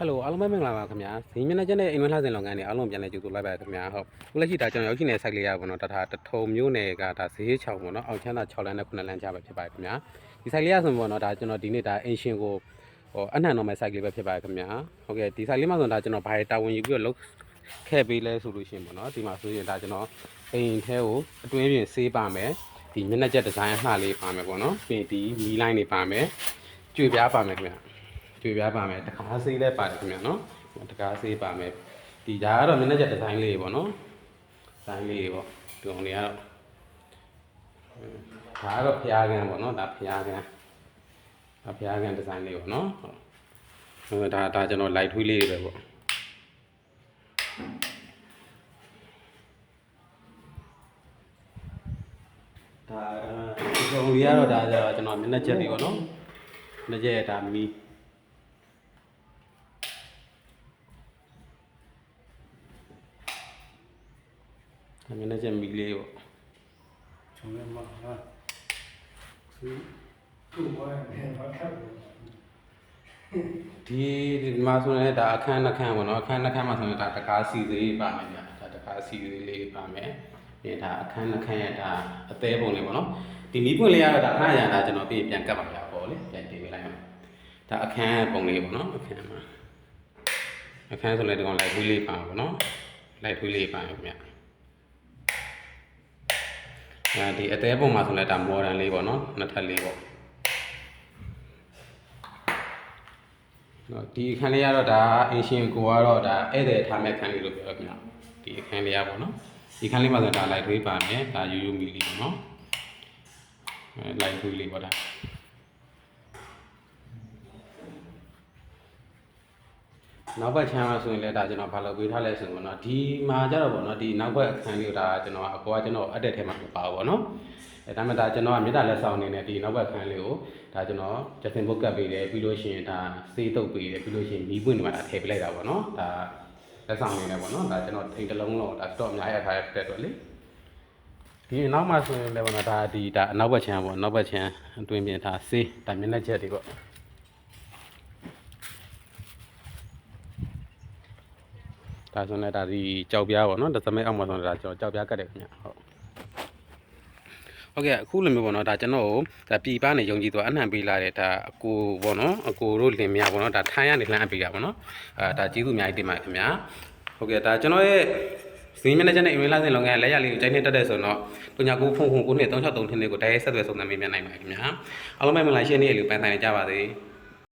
Hello အားလုံးပဲမင်္ဂလာပါခင်ဗျာဒီမျက်နှာချက်နဲ့အိမ်ဝင်လှဆင်လုပ်ငန်းတွေအားလုံးပြန်လည်ကြိုဆိုလိုက်ပါခင်ဗျာဟုတ်ခုလက်ရှိဒါကျွန်တော်ရောက်ရှိနေတဲ့ site လေးရပါတော့ဒါတထုံမျိုးနယ်ကဒါဈေး6ပေါ့နော်အောက်ချမ်းသာ6လမ်းနဲ့9လမ်းကြားပဲဖြစ်ပါတယ်ခင်ဗျာဒီ site လေးရဆိုပေါ့နော်ဒါကျွန်တော်ဒီနေ့ဒါအင်ရှင်ကိုအနှံတော်မဲ့ site လေးပဲဖြစ်ပါတယ်ခင်ဗျာဟုတ်ကဲ့ဒီ site လေးမှာဆိုဒါကျွန်တော်ဘာတာဝန်ယူပြီးတော့လုပ်ခဲ့ပေးလဲဆိုလို့ရှိရင်ပေါ့နော်ဒီမှာဆိုရင်ဒါကျွန်တော်အိမ်ထဲကိုအတွင်းပြင်ဆေးပါမယ်ဒီမျက်နှာချက်ဒီဇိုင်းအလှလေးပါမယ်ပေါ့နော်ပြီးဒီမီးလိုင်းတွေပါမယ်ကြွေပြားပါမယ်ခင်ဗျာကြွေပြားပါမယ်တကားဆေးလည်းပါတယ်ခင်ဗျာနော်တကားဆေးပါမယ်ဒီဒါကတော့မျက်နှာချက်ဒီဇိုင်းလေးပေါ့နော်ဒီဇိုင်းလေးပေါ့ဒီကောင်တွေကတော့ဒါကတော့ဖျားကန်ပေါ့နော်ဒါဖျားကန်ဒီဇိုင်းလေးပေါ့နော်ဟုတ်ဒါကျွန်တော် light ထွေးလေးတွေပဲပေါ့ဒါဒီကောင်လေးကတော့ဒါကျတော့ကျွန်တော်မျက်နှာချက်လေးပေါ့နော်မျက်နှာချက်ဒါမီမျက်နှာချက်မီလေးပေါ့从那嘛啊，是够我连我看不。ဒီမှာဆိုရင်ဒါအခန်းနှစ်ခန်းပေါ့နော်အခန်းနှစ်ခန်းမှာဆိုရင်ဒါတကားစီသေးပါမယ်ဗျာဒါတကားစီသေးလေးပါမယ်ပြီးဒါအခန်းနှစ်ခန်းရဲ့ဒါအသေးပုံလေးပေါ့နော်ဒီမီးပွင့်လေးကတော့ဒါခဏရတာကျွန်တော်ပြန်ကတ်ပါဗျာပေါ့လေပြန်တင်ပေးလိုက်မယ်ဒါအခန်းပုံလေးပေါ့နော်အခန်းမှာအခန်းဆိုလည်းဒီကောင်လိုက်ထွေးလေးပါပေါ့နော်လိုက်ထွေးလေးပါဗျာဒီအသေးပုံမှာဆိုလည်းဒါ modern လေးပေါ့နော်နှစ်ထပ်လေးပေါ့ဒီအခန်းလေးကတော့ဒါအင်ရှင်ကိုကတော့ဒါဧည့်သည်ထားမဲ့ခန်းလေးလို့ပြောရခင်ဗျာဒီအခန်းလေးရပါတော့ဒီခန်းလေးမှာဆိုဒါ light ထွေးပါမယ်ဒါရိုးရိုးမီလေးပေါ့နော်light ထွေးလေးပေါ့ဒါနောက်ဘက်ချမ်းမှာဆိုရင်လည်းဒါကျွန်တော်ဘာလုပ်ပေးထားလဲဆိုတော့နော်ဒီမှာကျတော့ပေါ့နော်ဒီနောက်ဘက်အခန်းလေးကိုဒါကျွန်တော်အကောကကျွန်တော်အတက်ထဲမှာပါပေါ့နော်ဒါမှဒါကျွန်တော်ကမြေတားလက်ဆောင်နေနဲ့ဒီနောက်ဘက်အခန်းလေးကိုဒါကျွန်တော်ဂျက်စင်ဘုတ်ကပ်ပေးတယ်ပြီးလို့ရှိရင်ဒါစေးတုပ်ပေးတယ်ပြီးလို့ရှိရင်မီးပွင့်တွေမှာထည့်ပေးလိုက်တာပေါ့နော်ဒါလက်ဆောင်နေနဲ့ပေါ့နော်ဒါကျွန်တော်ထိန်တစ်လုံးလုံးဒါ stock အများကြီးထားရတဲ့အတွက်လေဒီနောက်မှာဆိုရင်လည်းပေါ့နော်ဒါဒီဒါအနောက်ဘက်ချမ်းပေါ့နောက်ဘက်ချမ်းအတွင်းပြင်ထားစေးဒါမျက်နှာချက်တွေပေါ့ဒါဆိုလည်းဒါဒီကြောက်ပြားပေါ့နော်ဒါစမဲအောက်မှာဆိုတော့ဒါကျွန်တော်ကြောက်ပြားကတ်တယ်ခင်ဗျဟုတ်ကဲ့အခုလိုမျိုးပေါ့နော်ဒါကျွန်တော်ဒါပြည်ပနေယုံကြည်သွားအနှံပေးလာတဲ့ဒါအကိုပေါ့နော်အကိုတို့လင်မယားပေါ့နော်ဒါထိုင်းရနေလှမ်းအပ်ပေးတာပေါ့နော်ဒါကျေးဇူးအများကြီးတင်ပါတယ်ခင်ဗျာဟုတ်ကဲ့ဒါကျွန်တော်ရဲ့ဇင်းမျက်နှာချက်နဲ့အင်ဝင်လာစဉ်လုပ်ငန်းလက်ရလေးကိုချိန်နေတက်တဲ့ဆိုတော့39ဖုန်း9 363ထင်းလေးကိုတိုက်ရိုက်ဆက်သွယ်စုံစမ်းမေးမြန်းနိုင်ပါတယ်ခင်ဗျာအားလုံးပဲမင်္ဂလာရှင်းနေရလို့ပန်ဆိုင်နေကြပါစေ